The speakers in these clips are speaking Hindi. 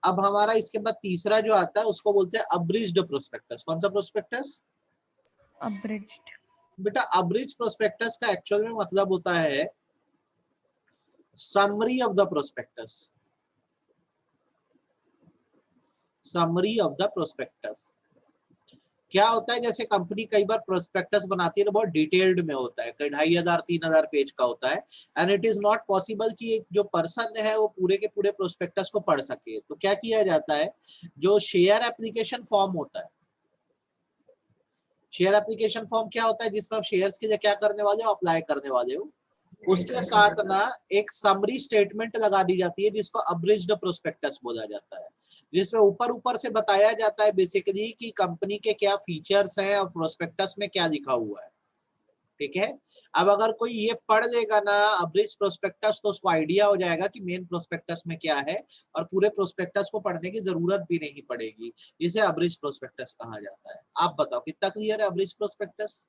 अब हमारा इसके बाद तीसरा जो आता है उसको बोलते हैं अब्रिज्ड प्रोस्पेक्टस। कौन सा प्रोस्पेक्टस? अब्रिज्ड। बेटा अब्रिज प्रोस्पेक्टस का एक्चुअल में मतलब होता है summary of the prospectus. Summary of the prospectus क्या होता है, जैसे कंपनी कई बार प्रोस्पेक्टस बनाती है तो बहुत डिटेल्ड में होता है, कई 2500 3000 पेज का होता है, and it is not possible कि एक जो पर्सन है वो पूरे के पूरे प्रोस्पेक्टस को पढ़ सके। तो क्या किया जाता है, जो शेयर एप्लीकेशन फॉर्म होता है, शेयर एप्लीकेशन फॉर्म क्या होता है, जिसमें आप शेयर्स के लिए क्या करने वाले हो, अप्लाई करने वाले हो, उसके साथ ना एक समरी स्टेटमेंट लगा दी जाती है जिसको अब्रिज्ड प्रोस्पेक्टस बोला जाता है, जिसमें ऊपर ऊपर से बताया जाता है बेसिकली कि कंपनी के क्या फीचर्स हैं और प्रोस्पेक्टस में क्या लिखा हुआ है। ठीक है, अब अगर कोई ये पढ़ लेगा ना अब्रिज प्रोस्पेक्टस तो उसको आइडिया हो जाएगा कि मेन प्रोस्पेक्टस में क्या है, और पूरे प्रोस्पेक्टस को पढ़ने की जरूरत भी नहीं पड़ेगी। इसे अब्रिज प्रोस्पेक्टस कहा जाता है। आप बताओ कितना क्लियर है अब्रिज प्रोस्पेक्टस?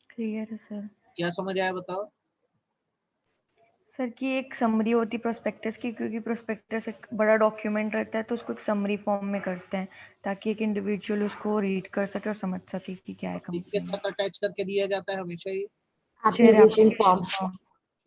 क्लियर है सर। क्या समझ आया बताओ? सर की एक समरी होती प्रोस्पेक्टस की, क्योंकि प्रोस्पेक्टस एक बड़ा डॉक्यूमेंट रहता है तो उसको एक समरी फॉर्म में करते हैं ताकि एक इंडिविजुअल उसको रीड कर सके और समझ सके कि क्या है इसके कंपनी में। साथ अटैच करके दिया जाता है हमेशा ही share application application form. Form.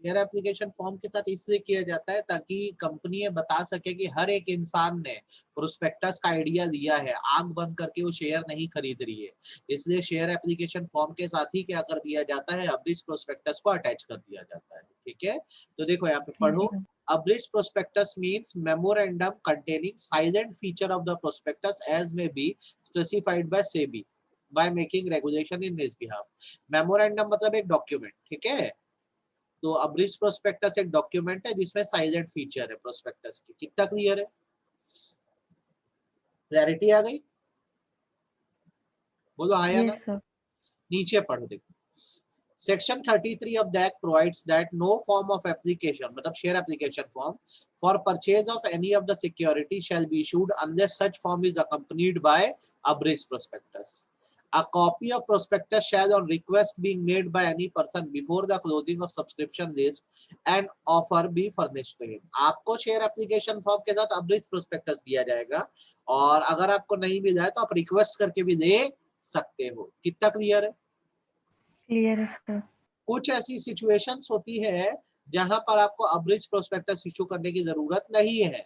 Share application form के साथ इसलिए किया जाता है ताकि कंपनी ये बता सके कि हर एक इंसान ने प्रोस्पेक्टस का आइडिया लिया है, आंख बंद करके वो शेयर नहीं खरीद रही है। इसलिए शेयर एप्लीकेशन फॉर्म के साथ ही क्या कर दिया जाता है, अब्रिज प्रोस्पेक्टस को अटैच कर दिया जाता है। ठीक है, तो देखो यहाँ पे पढ़ो, abridge prospectus means memorandum containing silent feature of the prospectus as may be specified by SEBI by making regulation in his behalf. Memorandum मतलब एक डॉक्यूमेंट, ठीक है, तो अब्रिज प्रोस्पेक्टस एक डॉक्यूमेंट है जिसमें साइलेंट फीचर है प्रोस्पेक्टस की। कितना क्लियर है? क्लैरिटी आ गई? बोलो आया ना? Yes sir. नीचे पढ़ो देखो, section 33 of the act provides that no form of application मतलब share application form for purchase of any of the security shall be issued unless such form is accompanied by abridged prospectus. A copy of prospectus shall on request being made by any person before the closing of subscription list and offer be furnished to him. आपको शेयर एप्लीकेशन फॉर्म के साथ abridged prospectus दिया जाएगा, और अगर आपको नहीं मिला है तो आप रिक्वेस्ट करके भी दे सकते हो। कितना क्लियर है? क्लियर है सर। कुछ ऐसी सिचुएशंस होती है जहां पर आपको अब्रिज प्रोस्पेक्टस इशू करने की जरूरत नहीं है।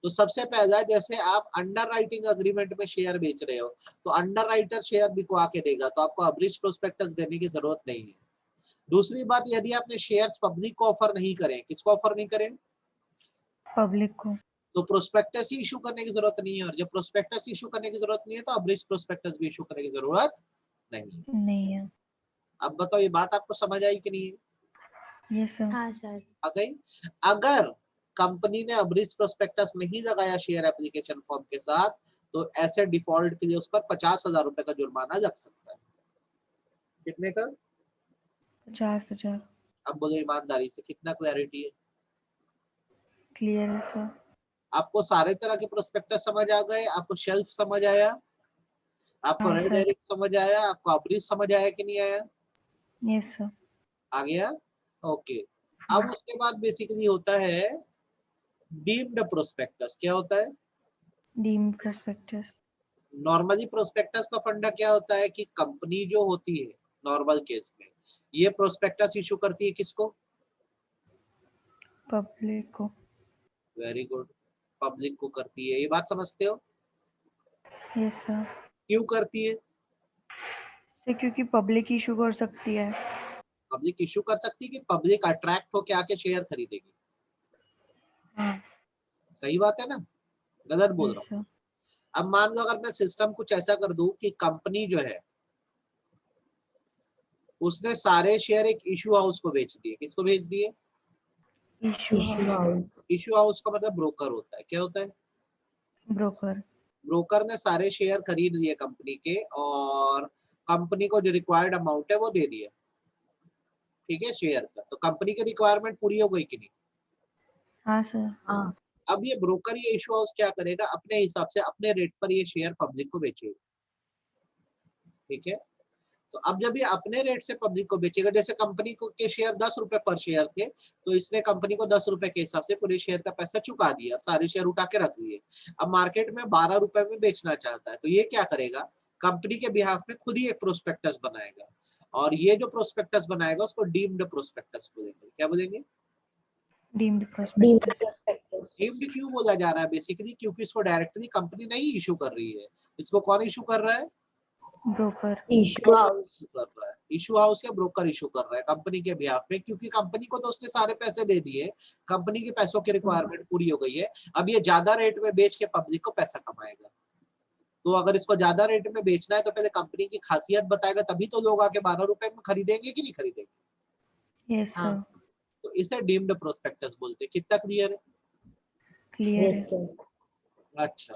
तो सबसे पहला, जैसे आप अंडर राइटिंग अग्रीमेंट में शेयर बेच रहे हो तो अंडर राइटर शेयर बिकवा के देगा, तो आपको अब्रिज प्रोस्पेक्टस देने की जरूरत नहीं है। दूसरी बात, यदि आपने शेयर्स पब्लिक को ऑफर नहीं करें, किसको ऑफर नहीं करें? पब्लिक को। तो प्रोस्पेक्टस ही इशू करने की जरूरत नहीं है, और जब प्रोस्पेक्टस इशू करने की जरूरत नहीं है तो अब्रिज प्रोस्पेक्टस भी इशू करने की जरूरत नहीं है। नहीं है। अब बताओ ये बात आपको समझ आई कि नहीं? Yes sir. हाँ सर। आ गई? अगर कंपनी ने अब्रिज प्रोस्पेक्टस नहीं लगाया शेयर एप्लीकेशन फॉर्म के साथ, तो ऐसे डिफॉल्ट के लिए उस पर 50,000 रुपए का जुर्माना लग सकता है। कितने का? 50,000। अब बोलो ईमानदारी से, कितना क्लैरिटी है? क्लियर है सर। आपको सारे तरह के प्रोस्पेक्टस समझ आ गए? आपको शेल्फ समझ आया? आपको हाँ रेड सर। एरिक समझ आया? आपको अब्रिज समझ आया कि नहीं आया? Yes sir. आ गया? ओके। अब उसके बाद बेसिकली होता है डीम्ड प्रोस्पेक्टस। क्या होता है? Deemed prospectus. नॉर्मली प्रोस्पेक्टस का फंडा क्या होता है कि कंपनी जो होती है नॉर्मल केस में ये प्रोस्पेक्टस इशू करती है किसको? पब्लिक को। वेरी गुड, पब्लिक को करती है। ये बात समझते हो? Yes sir. क्यों करती है? सर क्योंकि पब्लिक इशू कर सकती है। पब्लिक इशू कर सकती है कि पब्लिक अट्रैक्ट होके आके शेयर खरीदेगी। हाँ। सही बात है ना? गलत बोल रहा यस हूँ? सर। अब मान लो अगर मैं सिस्टम कुछ ऐसा कर दूं कि कंपनी जो है उसने सारे शेयर एक इशू हाउस को बेच दिए। किसको बेच दिए? Issue house. इशू हाउस का मतलब ब्रोकर होता है। क्या होता है? ब्रोकर। ब्रोकर ने सारे शेयर खरीद लिए कंपनी के, और कंपनी को जो रिक्वायर्ड अमाउंट है वो दे दिया। ठीक है, शेयर का। तो कंपनी की रिक्वायरमेंट पूरी हो गई कि नहीं? हाँ सर। हाँ। अब ये ब्रोकर, ये इशू हाउस क्या करेगा, अपने हिसाब से अपने रेट पर ये शेयर पब्लिक को बेचेगा। ठीक है, तो अब जब ये अपने रेट से पब्लिक को बेचेगा, जैसे कंपनी को के शेयर 10 रुपए पर शेयर थे, तो इसने कंपनी को 10 रुपए के हिसाब से पूरे शेयर का पैसा चुका दिया, सारे शेयर उठा के रख दिए। अब मार्केट में 12 रुपए में बेचना चाहता है, तो ये क्या करेगा, कंपनी के बिहाफ में खुद ही एक प्रोस्पेक्टस बनाएगा, और ये जो प्रोस्पेक्टस बनाएगा उसको डीम्ड प्रोस्पेक्टस बोलेंगे। क्या बोलेंगे? Deemed prospectus. prospectus. डीम्ड क्यों बोला जा रहा है? बेसिकली क्योंकि इसको डायरेक्टली कंपनी नहीं इशू कर रही है, इसको कौन इशू कर रहा है? ब्रोकर। Issue house. कर रहा है, इशू हाउस या ब्रोकर इशू कर रहा है कंपनी के बिहाफ में, क्योंकि कंपनी को तो उसने सारे पैसे दे दिए, कंपनी के पैसों की रिक्वायरमेंट पूरी हो गई है, अब ये ज्यादा रेट में बेच के पब्लिक को पैसा कमाएगा। तो अगर इसको ज्यादा रेट में बेचना है तो पहले कंपनी की खासियत बताएगा, तभी तो लोग आके 12 रुपए में खरीदेंगे कि नहीं खरीदेंगे। यस सर, हाँ। तो इसे डीम्ड प्रोस्पेक्टस बोलते हैं। कितना क्लियर है? क्लियर Yes, है। sir. अच्छा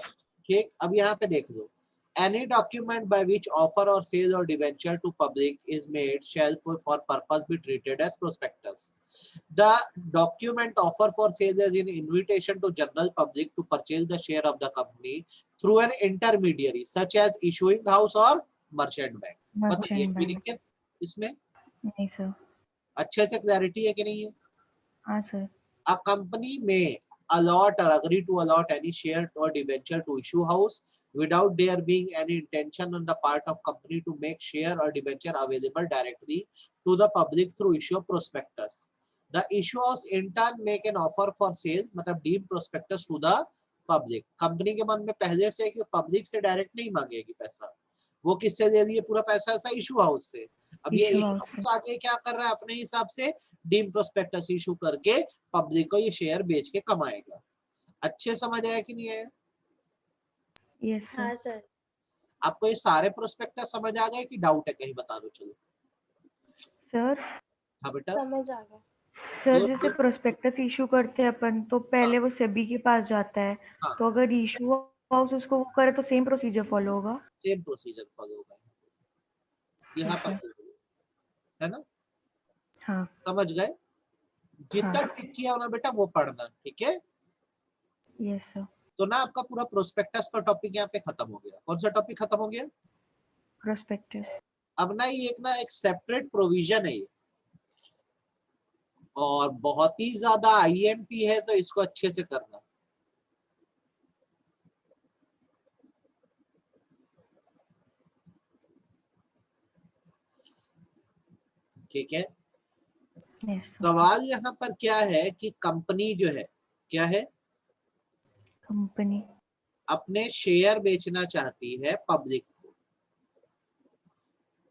ठीक, अब यहाँ पे देख लो, any document by which offer or sale or debenture to public is made shall for purpose be treated as prospectus. The document offer for sale is an invitation to general public to purchase the share of the company through an intermediary such as issuing house or merchant bank. बताइए मर्चेंट बैंक। meaning इसमें नहीं सर। अच्छे से क्लैरिटी है कि नहीं है? हाँ sir. A company may allot or agree to allot any share or debenture to issue house without there being any intention on the part of company to make share or debenture available directly to the public through issue of prospectus. The issue house in turn make an offer for sale, मतलब deem prospectus to the public. Company के मन में पहले से है कि पब्लिक से डायरेक्ट नहीं मांगेगी पैसा, वो किससे दे दिए पूरा पैसा? ऐसा इशू हाउस से। अब ये Issue इशू house हाउस आगे क्या कर रहा है, अपने हिसाब से डीम प्रोस्पेक्टस इशू करके पब्लिक को ये शेयर बेच के कमाएगा। अच्छे समझ आया कि नहीं आया? Yes sir. हाँ सर. आपको ये सारे प्रोस्पेक्टस समझ आ गए कि डाउट है कहीं? बता दो चलो। सर हाँ बेटा। समझ आ गया. सर जैसे प्रोस्पेक्टस इशू करते हैं अपन, तो पहले वो सेबी के पास जाता है, हाँ। तो अगर इशू हाउस उसको वो करे तो सेम प्रोसीजर फॉलो होगा। सेम प्रोसीजर फॉलो होगा यहाँ पर, है ना? हाँ। समझ गए? जितना हाँ। टिक किया होना बेटा वो पढ़ना, ठीक है? Yes sir. तो ना आपका पूरा प्रोस्पेक्टस का टॉपिक यहाँ पे खत्म हो गया। कौन सा टॉपिक खत्म हो गया? प्रोस्पेक्टस। अब ना ये एक सेपरेट प्रोविजन है ये, और बहुत ही ज्यादा आईएमपी है, तो इसको अच्छे से करना। ठीक है? Yes sir. सवाल यहाँ पर क्या है कि कंपनी जो है, क्या है? कंपनी अपने शेयर बेचना चाहती है पब्लिक को।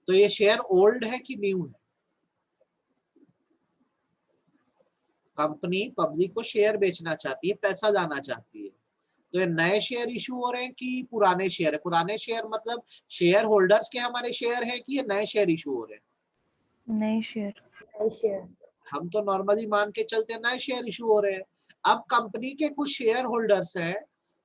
तो ये शेयर ओल्ड है कि न्यू है? कंपनी पब्लिक को शेयर बेचना चाहती है, पैसा लाना चाहती है, तो ये नए शेयर इशू हो रहे हैं कि पुराने शेयर है? पुराने शेयर मतलब शेयर होल्डर्स के हमारे शेयर हैं कि ये नए शेयर इशू हो रहे हैं? नए शेयर। Share. हम तो नॉर्मली मान के चलते हैं नए शेयर इशू हो रहे हैं। अब कंपनी के कुछ शेयर होल्डर्स हैं,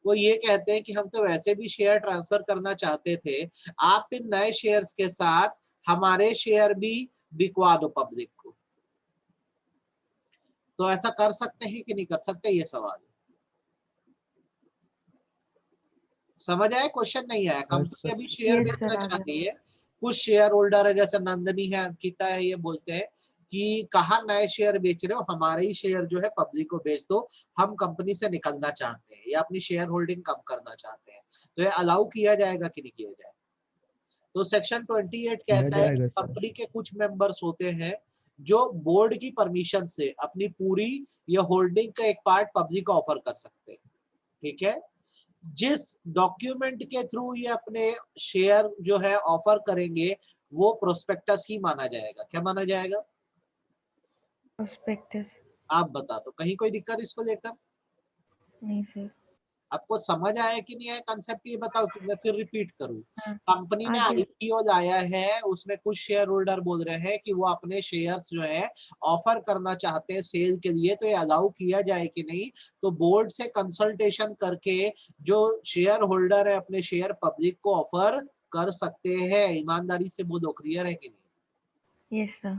वो ये कहते हैं कि हम तो वैसे भी शेयर ट्रांसफर करना चाहते थे, आप इन नए शेयर्स के साथ हमारे शेयर भी बिकवा दो पब्लिक को। तो ऐसा कर सकते हैं कि नहीं कर सकते, ये सवाल है। समझ आया? क्वेश्चन नहीं आया? कंपनी अभी शेयर Yes, बेचना sir, आ चाह गया। रही है, कुछ शेयर होल्डर है जैसे नंदनी है, अंकिता है, ये बोलते हैं कि कहाँ नए शेयर बेच रहे हो, हमारे ही शेयर जो है पब्लिक को बेच दो, हम कंपनी से निकलना चाहते हैं या अपनी शेयर होल्डिंग कम करना चाहते हैं। तो ये अलाउ किया जाएगा कि नहीं किया जाएगा? तो सेक्शन 28 कहता है कि कंपनी के कुछ मेंबर्स होते हैं जो बोर्ड की परमिशन से अपनी पूरी या होल्डिंग का एक पार्ट पब्लिक को ऑफर कर सकते हैं। ठीक है? जिस डॉक्यूमेंट के थ्रू ये अपने शेयर जो है ऑफर करेंगे वो प्रोस्पेक्टस ही माना जाएगा। क्या माना जाएगा? प्रोस्पेक्टस। आप बता दो, कहीं कोई दिक्कत इसको लेकर? नहीं सर। आपको समझ आया कि नहीं आया कंसेप्ट, ये बताओ कि मैं फिर रिपीट करूं। हाँ, कंपनी ने आ गया। आईपीओ लाया है, उसमें कुछ शेयर होल्डर बोल रहे हैं कि वो अपने शेयर्स जो है ऑफर करना चाहते हैं सेल के लिए, तो ये अलाउ किया जाए कि नहीं? तो बोर्ड से कंसल्टेशन करके जो शेयर होल्डर है अपने शेयर पब्लिक को ऑफर कर सकते हैं। ईमानदारी से बोलो, क्लियर है कि नहीं? Yes sir.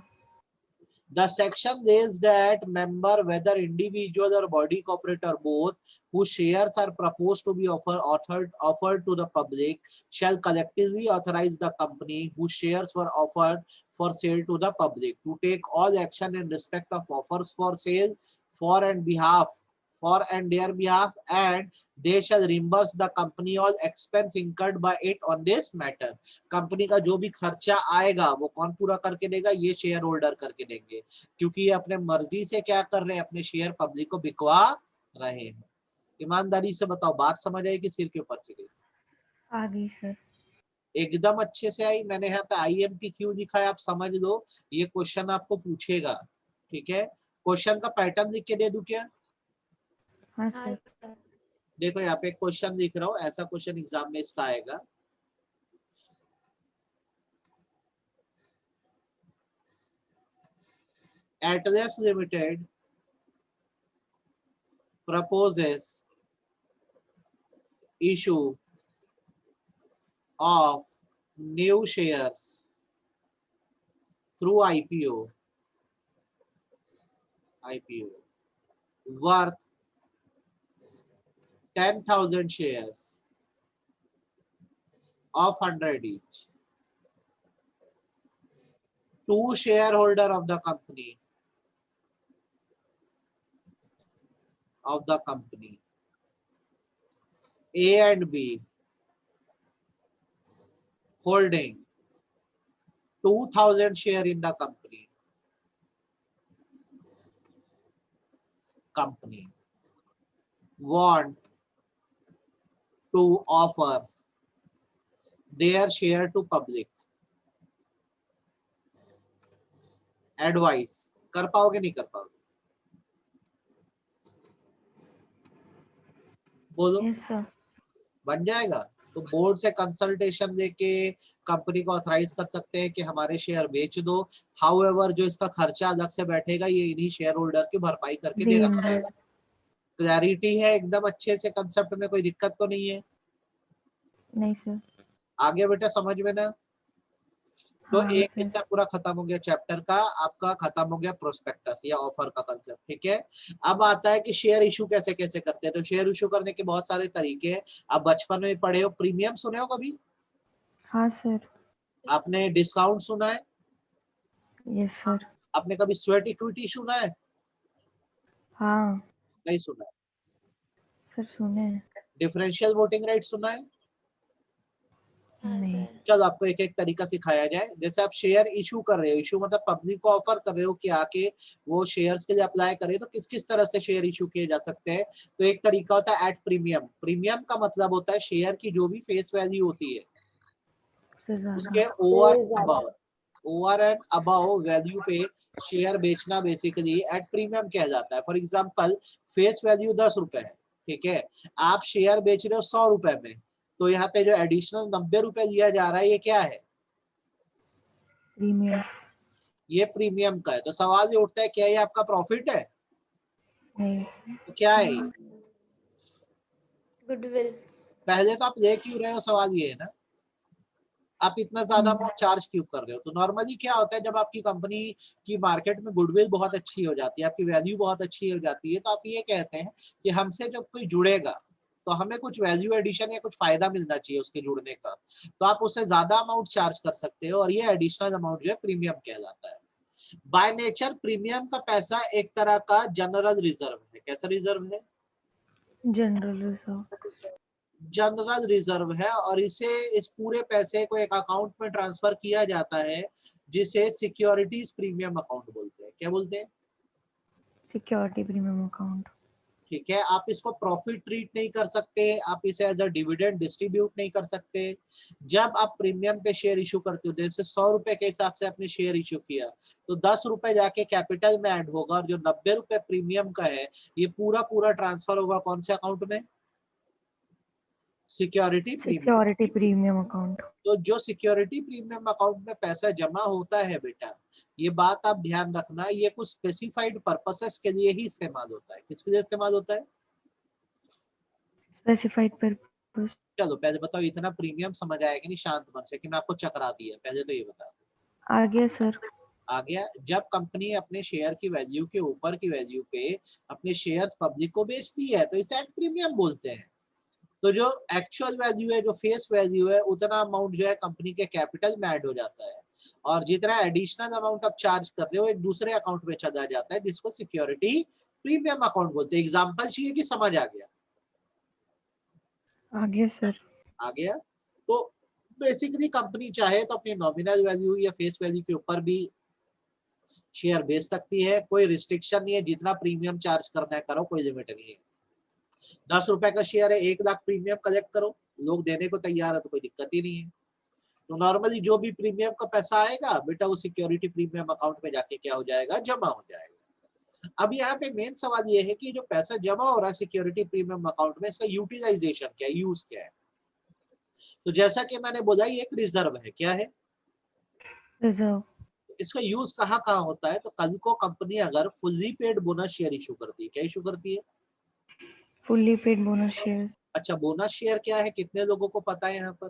The section says that member, whether individual or body corporate or both, whose shares are proposed to be offered to the public, shall collectively authorize the company whose shares were offered for sale to the public to take all action in respect of offers for sale for and their behalf, and they shall reimburse the company all expense incurred by it on this matter. Company का जो भी खर्चा आएगा वो कौन पूरा करके देगा? ये शेयर होल्डर करके देंगे, क्योंकि ये अपने मर्जी से क्या कर रहे हैं, अपने शेयर पब्लिक को बिकवा रहे हैं। ईमानदारी से बताओ, बात समझ आई कि सिर के ऊपर से गई? आ गई सर। एकदम अच्छे से आई। मैंने यहाँ पे IMP क्यों लिखा है आप समझ लो, ये क्वेश्चन आपको पूछेगा, ठीक है? क्वेश्चन का पैटर्न लिख के दे दूं क्या? हाँ हाँ सर। सर। देखो यहाँ पे एक क्वेश्चन लिख रहा हूँ, ऐसा क्वेश्चन एग्जाम में इसका आएगा। Atlas Limited proposes issue of new shares through IPO worth 10,000 shares of 100 each to shareholder of the company A and B holding 2,000 share in the company want to offer their share to public. Advice कर पाओगे नहीं कर पाओगे? बोलो। Yes sir. बन जाएगा। तो बोर्ड से कंसल्टेशन लेके कंपनी को ऑथराइज कर सकते हैं कि हमारे शेयर बेच दो। हाउएवर जो इसका खर्चा अलग से बैठेगा ये इन्हीं शेयर होल्डर की भरपाई करके देना पड़ेगा। क्लैरिटी है एकदम अच्छे से, कंसेप्ट में कोई दिक्कत तो नहीं है? नहीं सर। आगे बेटा समझ में ना? तो हाँ एक सर। हिस्सा पूरा खत्म हो गया चैप्टर का, आपका खत्म हो गया प्रोस्पेक्टस या ऑफर का कंसेप्ट, ठीक है? अब आता है कि शेयर इशू कैसे कैसे करते हैं। तो शेयर इशू करने के बहुत सारे तरीके हैं। आप बचपन में पढ़े हो, प्रीमियम सुने हो कभी? हाँ सर। आपने डिस्काउंट सुना है? Yes sir. आपने कभी स्वेट इक्विटी सुना है? हाँ नहीं सुना है। सर सुने हैं। डिफरेंशियल वोटिंग राइट सुना है? हाँ नहीं। सर। चलो आपको एक एक तरीका सिखाया जाए। जैसे आप शेयर इशू कर रहे हो, इशू मतलब पब्लिक को ऑफर कर रहे हो कि आके वो शेयर्स के लिए अप्लाई करे, तो किस किस तरह से शेयर इशू किए जा सकते हैं। तो एक तरीका होता है एट प्रीमियम। प्रीमियम का मतलब होता है शेयर की जो भी फेस वैल्यू होती है उसके ओवर एंड अबव वैल्यू पे शेयर बेचना बेसिकली एट प्रीमियम किया जाता है। फॉर एग्जांपल फेस वैल्यू 10 रुपए है, ठीक है? आप शेयर बेच रहे हो 100 रुपए में, तो यहाँ पे जो एडिशनल 90 रुपए दिया जा रहा है ये क्या है? प्रीमियम। ये प्रीमियम का है। तो सवाल ये उठता है क्या ये आपका प्रॉफिट है? नहीं। तो क्या है ये? गुडविल। पहले तो आप ले क्यों रहे हो, सवाल ये है ना। आप इतना ज्यादा अमाउंट चार्ज क्यों कर रहे हो? तो नॉर्मली क्या होता है, जब आपकी कंपनी की मार्केट में गुडविल बहुत अच्छी हो जाती है, आपकी वैल्यू बहुत अच्छी हो जाती है, तो आप ये कहते हैं कि हमसे जब कोई जुड़ेगा तो हमें कुछ वैल्यू एडिशन या कुछ फायदा मिलना चाहिए उसके जुड़ने का, तो आप उससे ज्यादा अमाउंट चार्ज कर सकते हो, और ये एडिशनल अमाउंट जो है प्रीमियम कहलाता है। बाय नेचर प्रीमियम का पैसा एक तरह का जनरल रिजर्व है। कैसा रिजर्व है? General reserve. जनरल रिजर्व है, और इसे इस पूरे पैसे को एक अकाउंट में ट्रांसफर किया जाता है जिसे सिक्योरिटीज प्रीमियम अकाउंट बोलते हैं। क्या बोलते हैं? Security premium account. ठीक है। आप इसको प्रॉफिट ट्रीट नहीं कर सकते, आप इसे एज अ डिविडेंड डिस्ट्रीब्यूट नहीं कर सकते। जब आप प्रीमियम पे शेयर इशू करते हो, जैसे 100 रुपए के हिसाब से आपने शेयर इशू किया, तो 10 रुपए जाके कैपिटल में ऐड होगा, और जो 90 रुपए प्रीमियम का है ये पूरा पूरा ट्रांसफर होगा कौन से अकाउंट में? Security premium account. तो जो सिक्योरिटी प्रीमियम अकाउंट में पैसा जमा होता है बेटा, ये बात आप ध्यान रखना, ये कुछ स्पेसिफाइड पर्पसेस के लिए ही इस्तेमाल होता है। किसके लिए इस्तेमाल होता है? Specified purpose. चलो पहले बताओ, इतना प्रीमियम समझ आएगा नहीं शांत मन से कि मैं आपको चकरा दिया? पहले तो ये बताओ। आ गया सर। आ गया। जब कंपनी अपने शेयर की वैल्यू के ऊपर की वैल्यू पे अपने शेयर्स पब्लिक को बेचती है तो इसे एट प्रीमियम बोलते हैं। तो जो एक्चुअल वैल्यू है, जो फेस वैल्यू है, उतना अमाउंट जो है कंपनी के कैपिटल में ऐड हो जाता है और जितना एडिशनल अमाउंट आप चार्ज कर रहे हो एक दूसरे अकाउंट में चला जाता है जिसको सिक्योरिटी प्रीमियम अकाउंट बोलते हैं। एग्जांपल चाहिए कि समझ आ गया? आ गया सर। आ गया। तो बेसिकली कंपनी चाहे तो अपनी नॉमिनल वैल्यू या फेस वैल्यू के ऊपर भी शेयर बेच सकती है, कोई रिस्ट्रिक्शन नहीं है, जितना प्रीमियम चार्ज करना है करो, कोई लिमिट नहीं है। 10 रुपए का शेयर है, 1 लाख प्रीमियम कलेक्ट करो, लोग देने को तैयार है तो कोई दिक्कत ही नहीं है। तो नॉर्मली जो भी प्रीमियम का पैसा आएगा बेटा वो सिक्योरिटी प्रीमियम अकाउंट में जाके क्या हो जाएगा, जमा हो जाएगा। अब यहाँ पे मेन सवाल ये है कि जो पैसा जमा हो रहा है सिक्योरिटी प्रीमियम अकाउंट में, इसका यूटिलाइजेशन क्या है, यूज क्या है? तो जैसा कि मैंने बोला ये एक रिजर्व है। क्या है? रिजर्व। इसका यूज कहाँ कहाँ होता है? तो कल को कंपनी अगर fully paid bonus share issue करती है, क्या इशू करती है? Fully paid bonus share. अच्छा, बोनस शेयर क्या है, कितने लोगों को पता है यहाँ पर?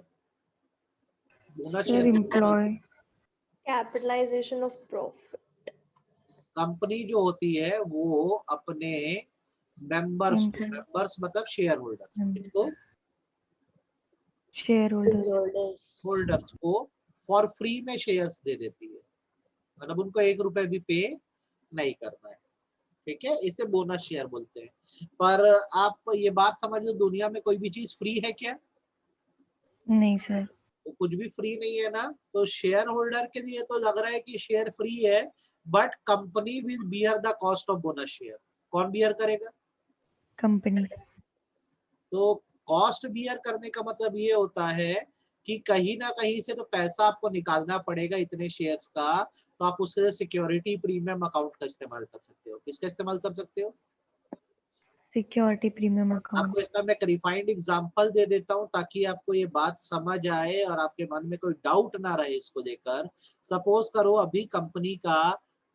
Bonus sir share employ. Capitalisation of profit. Company जो होती है वो अपने मेंबर्स को, मेंबर्स मतलब शेयर होल्डर्स, इसको शेयर होल्डर्स होल्डर्स को फॉर फ्री में शेयर्स दे देती है, मतलब उनको 1 रुपए भी पे नहीं करना है। ठीक है, इसे बोनस शेयर बोलते हैं। पर आप ये बात समझ लो, दुनिया में कोई भी चीज फ्री है क्या? नहीं सर। तो कुछ भी फ्री नहीं है ना। तो शेयर होल्डर के लिए तो लग रहा है कि शेयर फ्री है, but company will bear the cost of bonus share. कौन बियर करेगा? कंपनी। तो कॉस्ट बियर करने का मतलब ये होता है कि कहीं ना कहीं से तो पैसा आपको निकालना पड़ेगा इतने शेयर्स का, तो आप उसके लिए सिक्योरिटी प्रीमियम अकाउंट का इस्तेमाल कर सकते हो। किसका इस्तेमाल कर सकते हो? Security premium account. आपको इसका मैं एक रिफाइंड एग्जांपल दे देता हूं ताकि आपको ये बात समझ आए और आपके मन में कोई डाउट ना रहे इसको लेकर। सपोज करो अभी कंपनी का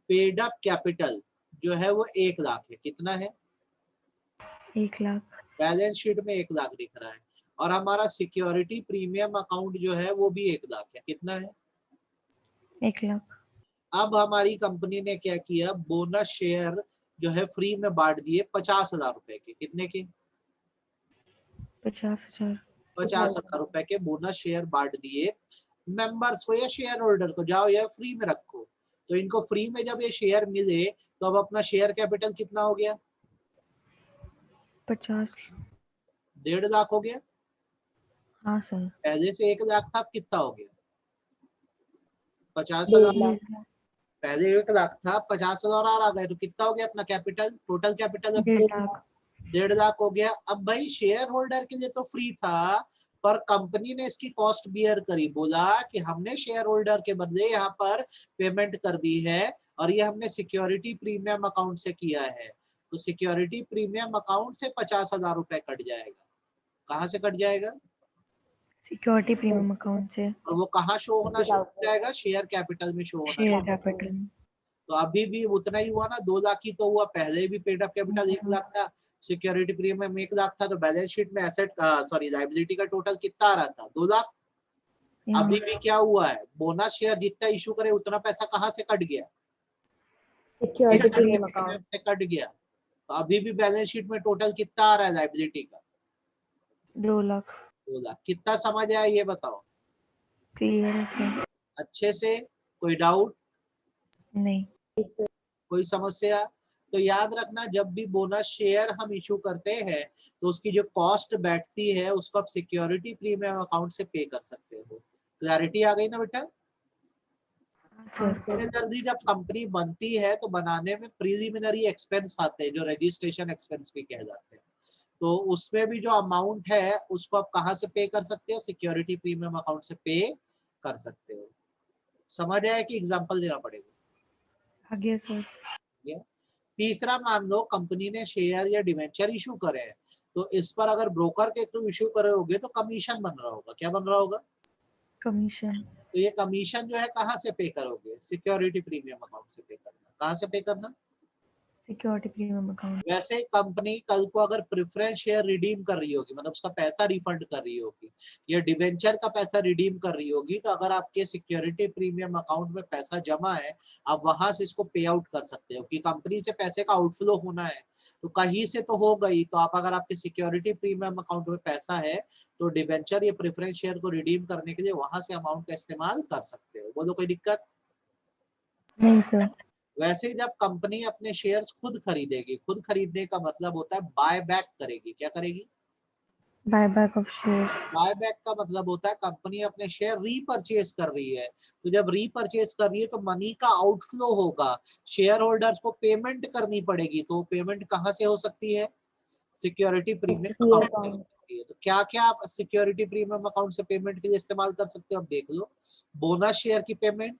पेड अप कैपिटल जो है वो 1 लाख है। कितना है? 1 लाख। बैलेंस शीट में 1 लाख दिख रहा है और हमारा सिक्योरिटी प्रीमियम अकाउंट जो है वो भी 1 लाख है। कितना है? 1 लाख। अब हमारी कंपनी ने क्या किया, बोनस शेयर जो है फ्री में बांट दिए 50,000 रुपए के। कितने के? 50,000। 50,000 रुपए के बोनस शेयर बांट दिए मेंबर्स को या शेयर होल्डर को, जाओ यह फ्री में रखो। तो इनको फ्री में जब ये शेयर मिले तो अब अपना शेयर कैपिटल कितना हो गया? 50। 1.5 लाख हो गया। हाँ सर। पहले से 1 लाख था, अब कितना हो गया? 50,000। 1.5 लाख। पहले 1 लाख था, 50,000 और आ गए तो कितना हो गया अपना capital, total capital? 1.5 lakh. 1.5 lakh हो गया। अब भाई शेयर होल्डर के लिए तो फ्री था, पर कंपनी ने इसकी कॉस्ट बियर करी। बोला कि हमने शेयर होल्डर के बदले यहाँ पर पेमेंट कर दी है और ये हमने सिक्योरिटी प्रीमियम अकाउंट से किया है। तो सिक्योरिटी प्रीमियम अकाउंट से 50,000 रुपए कट जाएगा। कहाँ से कट जाएगा? सिक्योरिटी प्रीमियम अकाउंट से। और वो कहाँ शो होना शुरू हो जाएगा? शेयर कैपिटल में शो होना शुरू। Share capital. तो अभी भी उतना ही हुआ ना, 2 लाख ही तो हुआ। पहले भी पेड अप कैपिटल 1 लाख था, सिक्योरिटी प्रीमियम 1 लाख था, तो बैलेंस शीट में एसेट सॉरी लायबिलिटी का टोटल कितना आ रहा था? 2 लाख। अभी भी क्या हुआ है, बोनस शेयर जितना इशू करे उतना पैसा कहाँ से कट गया? Security security premium premium account. से कट गया। तो अभी भी बैलेंस शीट में टोटल कितना आ रहा है लायबिलिटी का? 2 लाख। 2 लाख। कितना समझ आया ये बताओ? क्लियर है सर। अच्छे से? कोई डाउट, नहीं। कोई समस्या? तो याद रखना, जब भी बोनस शेयर हम इशू करते हैं तो उसकी जो कॉस्ट बैठती है उसको आप सिक्योरिटी प्रीमियम अकाउंट से पे कर सकते हो। क्लैरिटी आ गई ना बेटा? सर। जल्दी जब कंपनी बनती है तो बनाने में प्रीलिमिनरी एक्सपेंस आते हैं जो रजिस्ट्रेशन एक्सपेंस भी कहे जाते हैं। तो उसमें भी जो अमाउंट है उसको आप कहाँ से पे कर सकते हो? सिक्योरिटी प्रीमियम अकाउंट से पे कर सकते हो। समझ आया कि एग्जांपल देना पड़ेगा? आ गया सर। तीसरा, मान लो कंपनी ने शेयर या डिवेंचर इशू करे हैं, तो इस पर अगर ब्रोकर के थ्रू इशू करे होगे तो कमीशन बन रहा होगा। क्या बन रहा होगा? कमीशन। तो ये कमीशन जो है कहाँ से पे करोगे? सिक्योरिटी प्रीमियम अकाउंट से पे करना। कहाँ से पे करना? Security premium account. वैसे ही कंपनी कल को अगर प्रेफरेंस शेयर रिडीम कर रही होगी, मतलब उसका पैसा रिफंड कर रही होगी या डिबेंचर का पैसा रिडीम कर रही होगी, तो अगर आपके सिक्योरिटी प्रीमियम अकाउंट में पैसा जमा है, आप वहां से इसको पे आउट कर सकते हो कि कंपनी से पैसे का आउटफ्लो होना है तो कहीं से तो हो गई। तो आप अगर आपके सिक्योरिटी प्रीमियम अकाउंट में पैसा है तो डिबेंचर या प्रेफरेंस शेयर को रिडीम करने के लिए वहां से अमाउंट का इस्तेमाल कर सकते हो। बोलो कोई दिक्कत? नहीं सर। वैसे ही जब कंपनी अपने शेयर्स खुद खरीदेगी, खुद खरीदने का मतलब होता है बाय बैक करेगी। क्या करेगी? Buy back of share. Buy back का मतलब होता है कंपनी अपने शेयर रीपरचेज कर रही है। तो जब रीपरचेज कर रही है तो मनी का आउटफ्लो होगा, शेयर होल्डर्स को पेमेंट करनी पड़ेगी। तो पेमेंट कहाँ से हो सकती है? सिक्योरिटी प्रीमियम SPA अकाउंट से हो account. सकती है। तो क्या क्या आप सिक्योरिटी प्रीमियम अकाउंट से पेमेंट के लिए इस्तेमाल कर सकते हो? अब देख लो, बोनस शेयर की पेमेंट,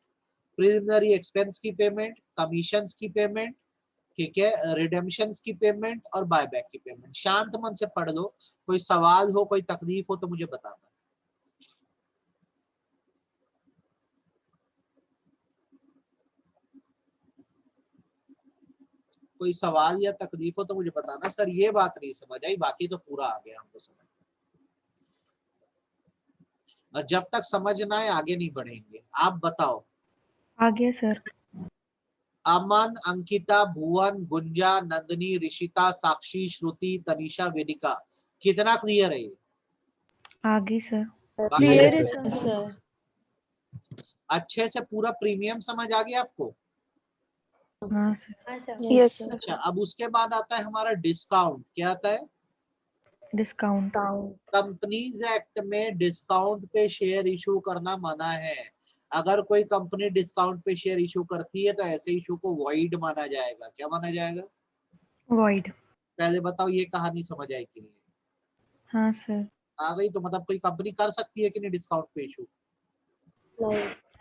प्रिलिमिनरी एक्सपेंस की पेमेंट, कमीशंस की पेमेंट, ठीक है, रिडेम्पशंस की पेमेंट और बायबैक की पेमेंट। शांत मन से पढ़ लो, कोई सवाल हो, कोई तकलीफ हो तो मुझे बताना। कोई सवाल या तकलीफ हो तो मुझे बताना। सर ये बात नहीं समझ आई, बाकी तो पूरा आ गया हमको समझ। और जब तक समझ ना आए आगे नहीं बढ़ेंगे। आप बताओ। आ गया सर। अमन, अंकिता, भुवन, गुंजा, नंदनी, ऋषिता, साक्षी, श्रुति, तनिषा, वेदिका, कितना क्लियर है ये? आ गई सर। बाकी क्लियर है Yes, सर। sir. अच्छे से पूरा प्रीमियम समझ आ गया आपको? हाँ सर। Yes, sir. अच्छा, अब उसके बाद आता है हमारा डिस्काउंट। क्या आता है? डिस्काउंट। Count. कंपनीज एक्ट में डिस्काउंट पे शेयर इशू करना मना है। अगर कोई कंपनी डिस्काउंट पे शेयर इशू करती है तो ऐसे इशू को वॉइड माना जाएगा। क्या माना जाएगा? वॉइड। पहले बताओ ये कहानी समझ आई कि नहीं? हाँ सर। आ गई? तो मतलब कोई कंपनी कर सकती है कि नहीं डिस्काउंट पे इशू? No.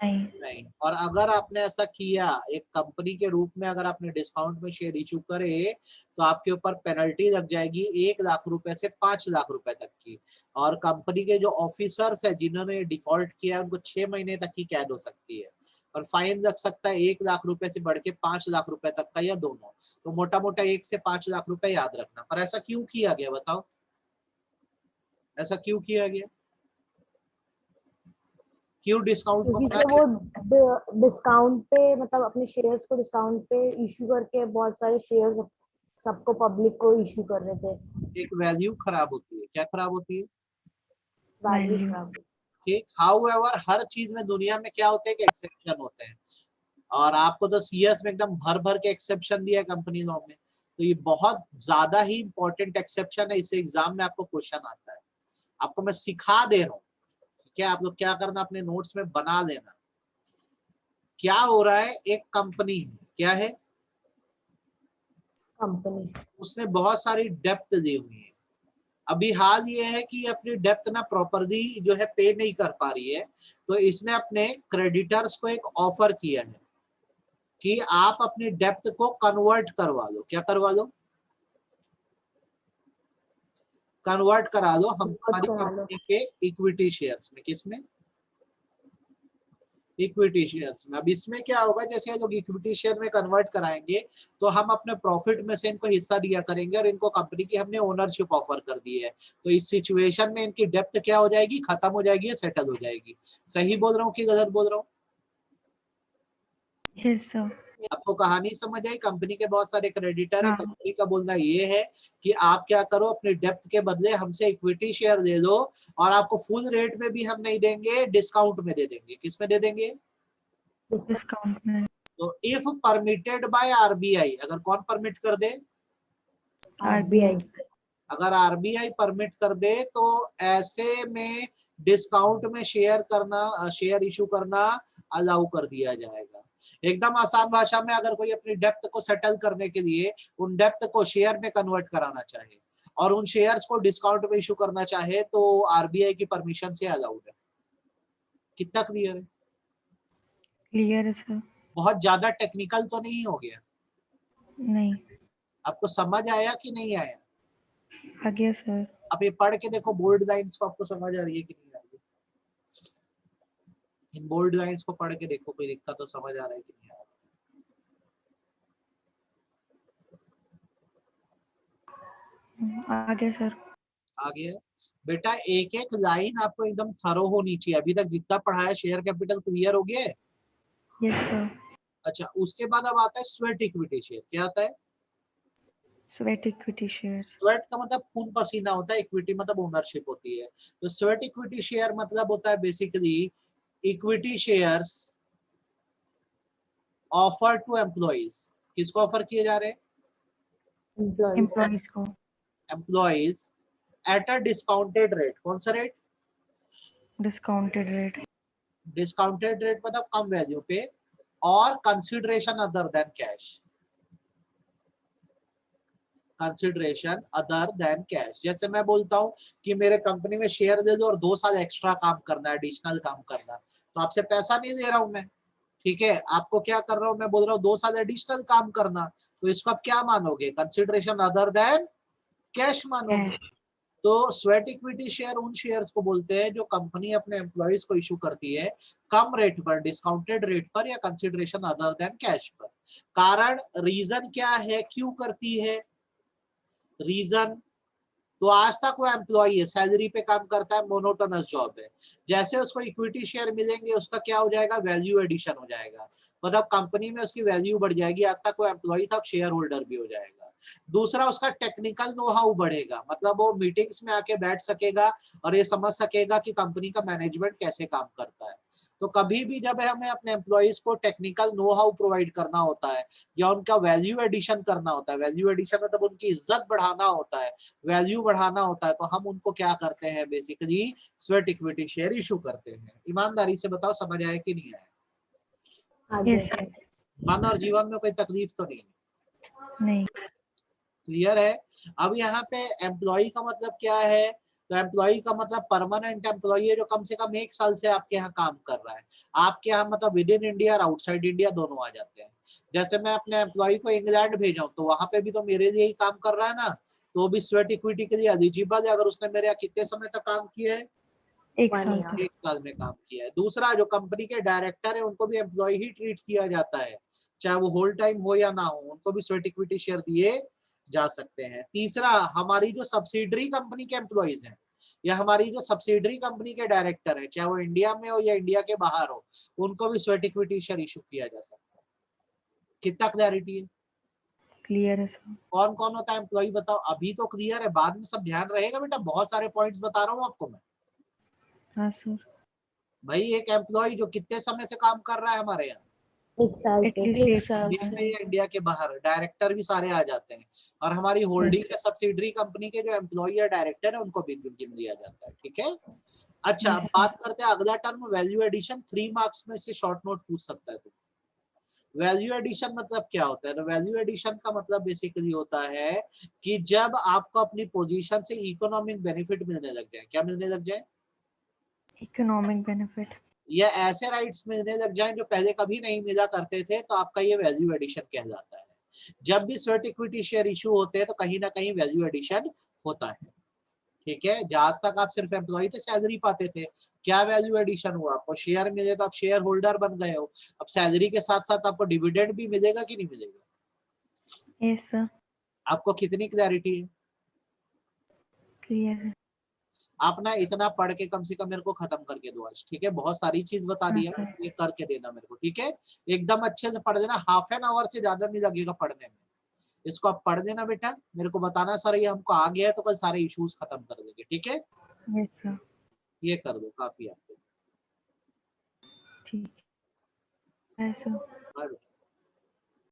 नहीं। नहीं। और अगर आपने ऐसा किया, एक कंपनी के रूप में अगर आपने डिस्काउंट में शेयर इशू करे तो आपके ऊपर पेनल्टी लग जाएगी 1 लाख रुपए से 5 लाख रुपए तक की। और कंपनी के जो ऑफिसर्स है जिन्होंने डिफॉल्ट किया उनको 6 महीने तक की कैद हो सकती है। और फाइन लग सकता है 1 लाख रुपए से बढ़ के 5 लाख रुपए तक का, या दोनों। तो मोटा मोटा 1 से 5 लाख रुपए याद रखना। पर ऐसा क्यों किया गया बताओ? ऐसा क्यों किया गया? क्यों डिस्काउंट को क्योंकि मना सर किया? वो डिस्काउंट पे मतलब अपने शेयर्स को डिस्काउंट पे इशू करके बहुत सारे शेयर्स सबको पब्लिक को इशू कर रहे थे। एक वैल्यू खराब होती है। क्या खराब होती है? Value value. खराब। ठीक। हाउएवर हर चीज में दुनिया में क्या होते हैं कि एक्सेप्शन होते हैं। और आपको तो सीएस में एकदम भर भर के एक्सेप्शन दिया कंपनी लॉ में। तो ये बहुत ज्यादा ही इंपॉर्टेंट एक्सेप्शन है, इससे एग्जाम में आपको क्वेश्चन आता है। आपको मैं सिखा दे रहा हूँ। ठीक है, आप लोग क्या करना, अपने नोट्स में बना लेना। क्या हो रहा है, एक कंपनी क्या है, कंपनी उसने बहुत सारी डेप्थ दी हुई है। अभी हाल ये है कि अपनी डेप्थ ना प्रॉपरली जो है पे नहीं कर पा रही है। तो इसने अपने क्रेडिटर्स को एक ऑफर किया है कि आप अपनी डेप्थ को कन्वर्ट करवा लो। क्या करवा लो? कन्वर्ट करा लो हमारी करा लो। कंपनी के इक्विटी शेयर्स में। किसमें? इक्विटी शेयर्स में। अब इसमें क्या होगा, जैसे लोग इक्विटी शेयर में कन्वर्ट कराएंगे तो हम अपने प्रॉफिट में से इनको हिस्सा दिया करेंगे और इनको कंपनी की हमने ओनरशिप ऑफर कर दी है। तो इस सिचुएशन में इनकी डेप्थ क्या हो जाएगी? खत्म हो जाएगी, सेटल हो जाएगी। सही बोल रहा हूँ कि गलत बोल रहा हूँ? Yes sir. आपको कहानी समझ आई? कंपनी के बहुत सारे क्रेडिटर है। हाँ। कंपनी का बोलना ये है कि आप क्या करो, अपनी डेप्थ के बदले हमसे इक्विटी शेयर दे दो और आपको फुल रेट में भी हम नहीं देंगे, डिस्काउंट में दे देंगे। किस में दे देंगे? डिस्काउंट में। तो इफ परमिटेड बाय आरबीआई, अगर कौन परमिट कर दे? आरबीआई। अगर आरबीआई परमिट कर दे तो ऐसे में डिस्काउंट में शेयर करना, शेयर इशू करना अलाउ कर दिया जाएगा। एकदम आसान भाषा में, अगर कोई अपनी डेप्थ को सेटल करने के लिए उन डेप्थ को शेयर में कन्वर्ट कराना चाहे और उन शेयर्स को डिस्काउंट में इशू करना चाहे तो आरबीआई की परमिशन से अलाउड है। कितना क्लियर है? क्लियर है सर। बहुत ज्यादा टेक्निकल तो नहीं हो गया? नहीं। आपको समझ आया कि नहीं आया? आ गया सर। आप ये पढ़ के देखो, बोल्ड लाइंस को आपको समझ आ रही है कि नहीं आ रही है? इन बोल्ड लाइंस को पढ़ के देखो, कोई दिक्कत तो समझ आ रहा है कि नहीं आ रहा है? आ गया सर। आ गया बेटा। एक एक लाइन आपको एकदम थरो होनी चाहिए। अभी तक जितना पढ़ाया शेयर कैपिटल क्लियर हो गया है? Yes sir. अच्छा, उसके बाद अब आता है स्वेट इक्विटी शेयर। क्या आता है? Sweat equity shares. स्वेट का मतलब खून पसीना होता है, इक्विटी मतलब ओनरशिप होती है। तो स्वेट इक्विटी शेयर मतलब होता है basically equity shares offer to employees. किसको ऑफर किए जा रहे हैं? एम्प्लॉइज एम्प्लॉइज को। Employees at a discounted rate. कौन सा rate? Discounted rate. Discounted rate मतलब कम वैल्यू पे, और consideration other than cash. Consideration other than cash. जैसे मैं बोलता हूँ कि मेरे कंपनी में शेयर दे दो और 2 साल एक्स्ट्रा काम करना है, एडिशनल काम करना है, तो आपसे पैसा नहीं दे रहा हूं मैं, ठीक है? आपको क्या कर रहा हूं मैं? बोल रहा हूँ 2 साल एडिशनल काम करना। तो इसको आप क्या मानोगे? कंसिडरेशन अदर देन कैश मानोगे। कैश। तो स्वेट इक्विटी शेयर उन शेयर्स को बोलते हैं जो कंपनी अपने एम्प्लॉइज को इशू करती है कम रेट पर, डिस्काउंटेड रेट पर, या कंसिडरेशन अदर देन कैश पर। कारण, रीजन क्या है, क्यों करती है? रीजन, तो आज तक वो एम्प्लॉय है, सैलरी पे काम करता है, मोनोटोनस जॉब है। जैसे उसको इक्विटी शेयर मिलेंगे, उसका क्या हो जाएगा? वैल्यू एडिशन हो जाएगा, मतलब कंपनी में उसकी वैल्यू बढ़ जाएगी। आज तक वो एम्प्लॉय था, शेयर होल्डर भी हो जाएगा। दूसरा, उसका टेक्निकल नो हाउ बढ़ेगा, मतलब वो मीटिंग्स में आके बैठ सकेगा और ये समझ सकेगा कि कंपनी का मैनेजमेंट कैसे काम करता है। तो कभी भी जब हमें अपने एम्प्लॉयज को टेक्निकल नो हाउ प्रोवाइड करना होता है या उनका वैल्यू एडिशन करना होता है, वैल्यू एडिशन मतलब उनकी इज्जत बढ़ाना होता है, वैल्यू बढ़ाना होता है, तो हम उनको क्या करते हैं? Basically sweat equity share issue करते हैं। ईमानदारी से बताओ, समझ आया कि नहीं आया? आगे यस सर। मन और जीवन में कोई तकलीफ तो नहीं? नहीं। क्लियर है? अब यहाँ पे एम्प्लॉय का मतलब क्या है? तो एम्प्लॉय का मतलब परमानेंट एम्प्लॉय है जो कम से कम 1 साल से आपके यहाँ काम कर रहा है। आपके यहाँ मतलब विद इन इंडिया और आउटसाइड इंडिया दोनों आ जाते हैं। जैसे मैं अपने एम्प्लॉय को इंग्लैंड भेजा हूँ, तो वहां पे भी तो मेरे लिए ही काम कर रहा है ना, तो भी स्वेट इक्विटी के लिए एलिजिबल है अगर उसने मेरे यहाँ कितने समय तक काम किया है? 1 साल तक। 1 साल में काम किया है। दूसरा, जो कंपनी के डायरेक्टर है उनको भी एम्प्लॉय ही ट्रीट किया जाता है, चाहे वो होल टाइम हो या ना हो, उनको भी स्वेट इक्विटी शेयर दिए जा सकते हैं। तीसरा, हमारी जो सब्सिडरी कंपनी के एम्प्लॉइज हैं या हमारी जो सब्सिडरी कंपनी के डायरेक्टर है, चाहे वो इंडिया में हो या इंडिया के बाहर हो, उनको भी स्वेट इक्विटी शेयर इशू किया जा सकता है। कितना क्लैरिटी है? क्लियर है सर। कौन कौन होता है एम्प्लॉय बताओ? अभी तो क्लियर है, बाद में सब ध्यान रहेगा बेटा, बहुत सारे पॉइंट्स बता रहा हूँ आपको मैं। हाँ सर। भाई, एक एम्प्लॉय जो कितने समय से काम कर रहा है हमारे यहाँ, 1 साल से एटलीस्ट 1 साल इंडिया से। में या इंडिया के बाहर, डायरेक्टर भी सारे आ जाते हैं। और हमारी होल्डिंग या सब्सिडरी कंपनी के जो एम्प्लॉय या डायरेक्टर है उनको भी गिन लिया जाता है, ठीक है? अच्छा, अब यस बात करते हैं अगला टर्म, वैल्यू एडिशन। 3 मार्क्स में से शॉर्ट नोट पूछ सकता है तो वैल्यू एडिशन मतलब क्या होता है? तो वैल्यू एडिशन का मतलब बेसिकली होता है कि जब आपको अपनी पोजीशन से इकोनॉमिक बेनिफिट मिलने लग जाए। क्या मिलने लग जाए? Economic benefit. या ऐसे राइट्स मिलने लग जाएं जो पहले कभी नहीं मिला करते थे, तो आपका ये वैल्यू एडिशन कहलाता है। जब भी स्वेट इक्विटी शेयर इशू होते हैं तो कहीं ना कहीं वैल्यू एडिशन होता है, ठीक है? आज तक आप सिर्फ एम्प्लॉय थे, सैलरी पाते थे, क्या वैल्यू एडिशन हुआ? आपको शेयर मिले तो आप शेयर होल्डर बन गए हो। अब सैलरी के साथ साथ आपको डिविडेंड भी मिलेगा कि नहीं मिलेगा? Yes sir. आपको कितनी क्लैरिटी है? क्लियर है। आप ना इतना पढ़ के कम से कम मेरे को खत्म करके दो आज, ठीक है? बहुत सारी चीज बता हाँ दी है, सर। ये करके देना मेरे को, ठीक है? एकदम अच्छे से पढ़ देना, हाफ एन आवर से ज्यादा नहीं लगेगा पढ़ने में। इसको आप पढ़ देना बेटा, मेरे को बताना सर ये हमको आ गया है, तो कल सारे इश्यूज खत्म कर देंगे, ठीक है? Yes sir. ये कर दो, काफी आपको। ठीक है सर। बाय।